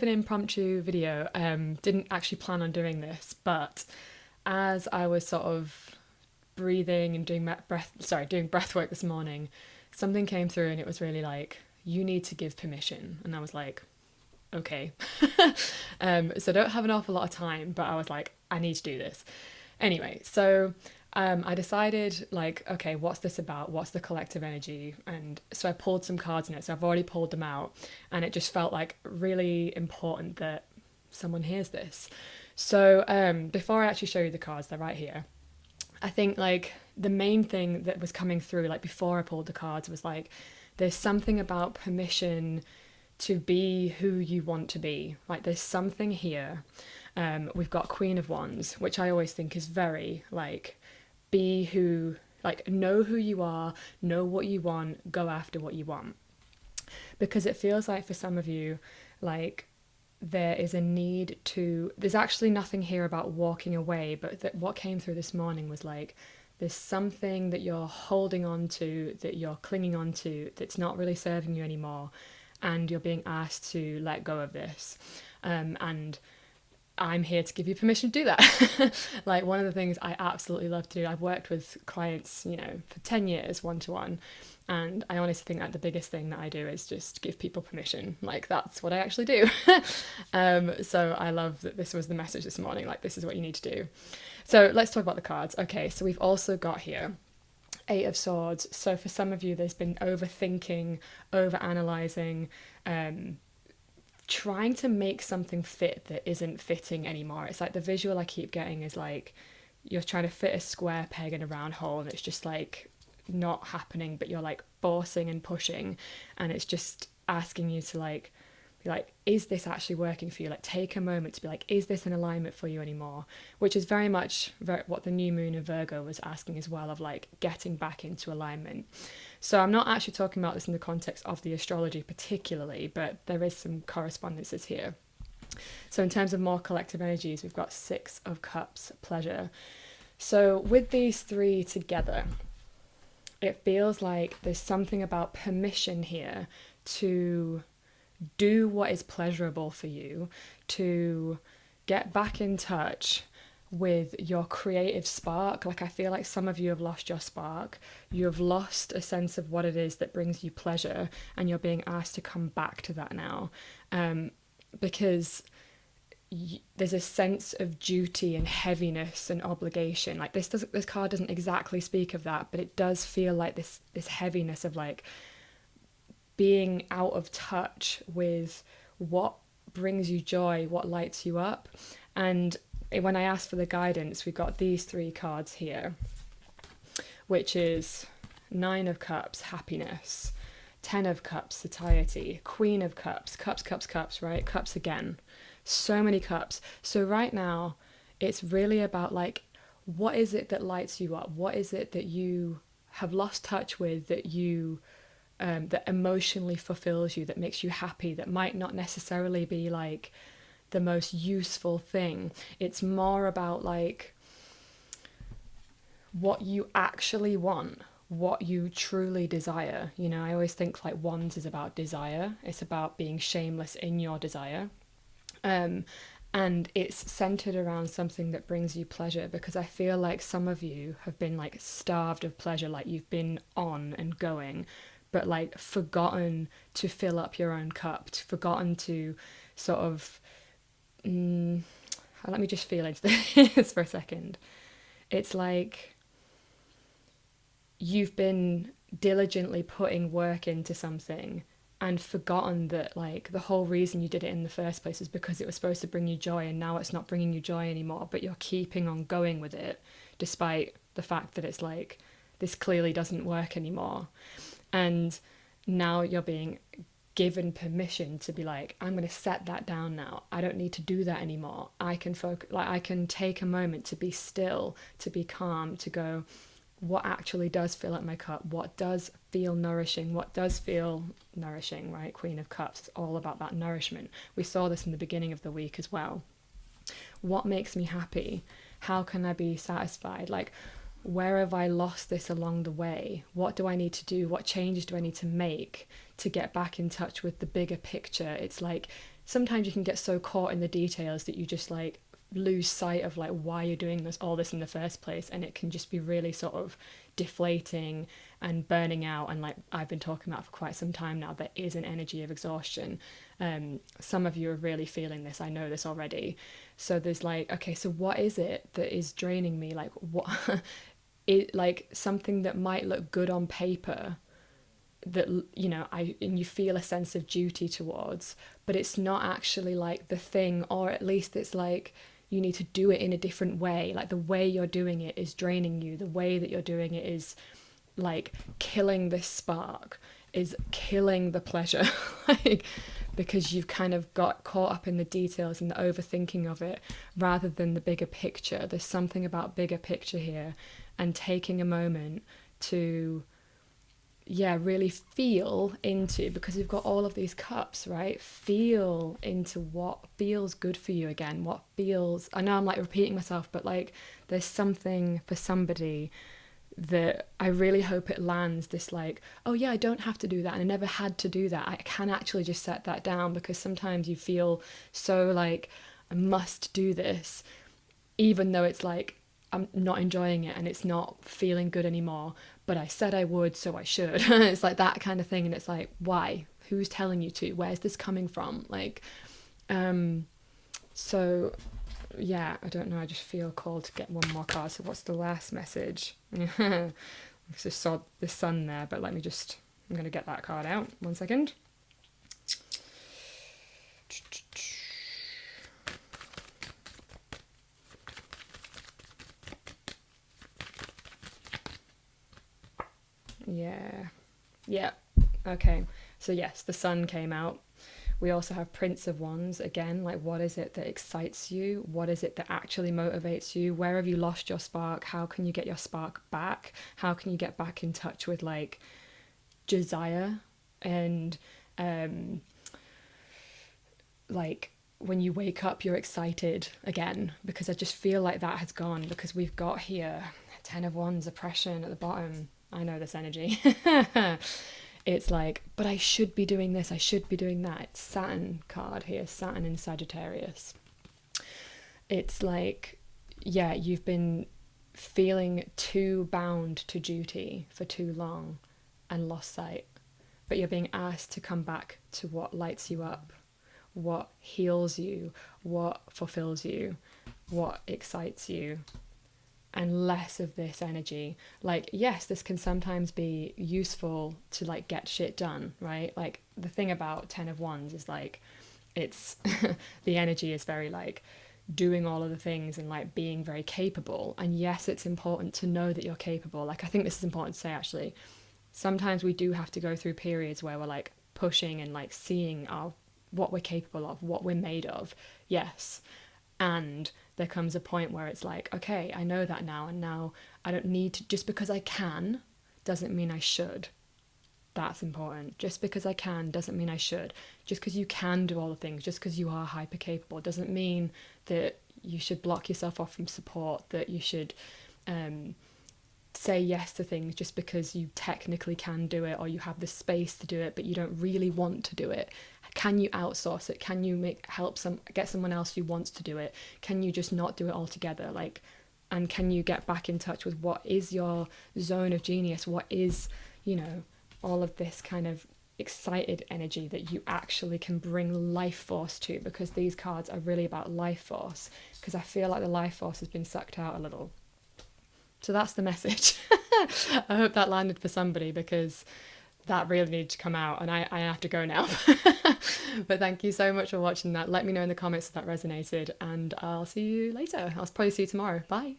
an impromptu video. Didn't actually plan on doing this, but as I was sort of breathing and doing breath work this morning, something came through and it was really like, you need to give permission. And I was like, okay. So I don't have an awful lot of time, but I was like, I need to do this. Anyway, so I decided, like, okay, what's this about? What's the collective energy? And so I pulled some cards in it. So I've already pulled them out, and it just felt like really important that someone hears this. So before I actually show you the cards, they're right here. I think like the main thing that was coming through, like before I pulled the cards, was like, there's something about permission to be who you want to be. Like there's something here. We've got Queen of Wands, which I always think is very like, be who, like, know who you are, know what you want, go after what you want. Because it feels like for some of you, like, there is a need to, there's actually nothing here about walking away, but that what came through this morning was like, there's something that you're holding on to, that you're clinging on to, that's not really serving you anymore, and you're being asked to let go of this. And I'm here to give you permission to do that. Like one of the things I absolutely love to do, I've worked with clients, you know, for 10 years one-to-one, and I honestly think that the biggest thing that I do is just give people permission. Like that's what I actually do. So I love that this was the message this morning, like this is what you need to do. So let's talk about the cards. Okay, so we've also got here Eight of Swords. So for some of you, there's been overthinking, over-analysing, trying to make something fit that isn't fitting anymore. It's like the visual I keep getting is like you're trying to fit a square peg in a round hole and it's just like not happening, but you're like forcing and pushing, and it's just asking you to like be like, is this actually working for you? Like take a moment to be like, is this in alignment for you anymore? Which is very much what the new moon in Virgo was asking as well, of like getting back into alignment. So I'm not actually talking about this in the context of the astrology particularly, but there is some correspondences here. So in terms of more collective energies, we've got Six of Cups, pleasure. So with these three together, it feels like there's something about permission here to do what is pleasurable for you, to get back in touch with your creative spark. Like I feel like some of you have lost your spark. You have lost a sense of what it is that brings you pleasure, and you're being asked to come back to that now, because there's a sense of duty and heaviness and obligation. Like this card doesn't exactly speak of that, but it does feel like this heaviness of like being out of touch with what brings you joy, what lights you up. And when I asked for the guidance, we got these three cards here, which is Nine of Cups, happiness, Ten of Cups, satiety, Queen of Cups, cups, right? Cups again. So many cups. So right now, it's really about like, what is it that lights you up? What is it that you have lost touch with, that you that emotionally fulfills you, that makes you happy, that might not necessarily be like the most useful thing. It's more about like what you actually want, what you truly desire. You know, I always think like Wands is about desire. It's about being shameless in your desire. And it's centered around something that brings you pleasure, because I feel like some of you have been like starved of pleasure, like you've been on and going, but like forgotten to fill up your own cup, forgotten to sort of, let me just feel into this for a second. It's like you've been diligently putting work into something and forgotten that like the whole reason you did it in the first place is because it was supposed to bring you joy, and now it's not bringing you joy anymore, but you're keeping on going with it despite the fact that it's like, this clearly doesn't work anymore. And now you're being given permission to be like, I'm going to set that down now. I don't need to do that anymore. I can focus, like I can take a moment to be still, to be calm, to go, what actually does fill up my cup? What does feel nourishing? What does feel nourishing, right? Queen of Cups, it's all about that nourishment. We saw this in the beginning of the week as well. What makes me happy? How can I be satisfied? Like, where have I lost this along the way? What do I need to do? What changes do I need to make to get back in touch with the bigger picture? It's like sometimes you can get so caught in the details that you just like lose sight of like why you're doing all this in the first place, and it can just be really sort of deflating and burning out. And like I've been talking about for quite some time now, there is an energy of exhaustion. Some of you are really feeling this, I know this already. So there's like, okay, so what is it that is draining me? Like what it, like something that might look good on paper, that you know, and you feel a sense of duty towards, but it's not actually like the thing, or at least it's like you need to do it in a different way. Like the way you're doing it is draining you, the way that you're doing it is like killing this spark, is killing the pleasure. Like, because you've kind of got caught up in the details and the overthinking of it rather than the bigger picture. There's something about bigger picture here, and taking a moment to really feel into, because you've got all of these cups, right? Feel into what feels good for you again, what feels, I know I'm like repeating myself, but like there's something for somebody that I really hope it lands, this like, oh yeah, I don't have to do that, and I never had to do that, I can actually just set that down. Because sometimes you feel so like, I must do this, even though it's like I'm not enjoying it and it's not feeling good anymore, but I said I would, so I should. It's like that kind of thing. And it's like, why? Who's telling you to? Where's this coming from? Like, so yeah, I don't know. I just feel called to get one more card. So what's the last message? I just saw the sun there, but I'm going to get that card out. 1 second. Yeah. Okay. So yes, the sun came out. We also have Prince of Wands again. Like, what is it that excites you? What is it that actually motivates you? Where have you lost your spark? How can you get your spark back? How can you get back in touch with like desire? And like when you wake up, you're excited again, because I just feel like that has gone, because we've got here 10 of Wands, oppression at the bottom. I know this energy. It's like, but I should be doing this, I should be doing that. It's Saturn card here, Saturn in Sagittarius. It's like, yeah, you've been feeling too bound to duty for too long and lost sight. But you're being asked to come back to what lights you up, what heals you, what fulfills you, what excites you, and less of this energy. Like, yes, this can sometimes be useful to like get shit done, right? Like the thing about 10 of Wands is like, it's the energy is very like doing all of the things and like being very capable. And yes, it's important to know that you're capable. Like, I think this is important to say actually. Sometimes we do have to go through periods where we're like pushing and like seeing what we're capable of, what we're made of. Yes. And there comes a point where it's like, okay, I know that now, and now I don't need to, just because I can doesn't mean I should. That's important. Just because I can doesn't mean I should. Just because you can do all the things, just because you are hyper capable, doesn't mean that you should block yourself off from support, that you should say yes to things just because you technically can do it, or you have the space to do it, but you don't really want to do it. Can you outsource it? Can you get someone else who wants to do it? Can you just not do it altogether? Like, and can you get back in touch with what is your zone of genius? What is, you know, all of this kind of excited energy that you actually can bring life force to? Because these cards are really about life force, because I feel like the life force has been sucked out a little. So that's the message. I hope that landed for somebody, because that really needed to come out, and I have to go now. But thank you so much for watching that. Let me know in the comments if that resonated, and I'll see you later. I'll probably see you tomorrow. Bye.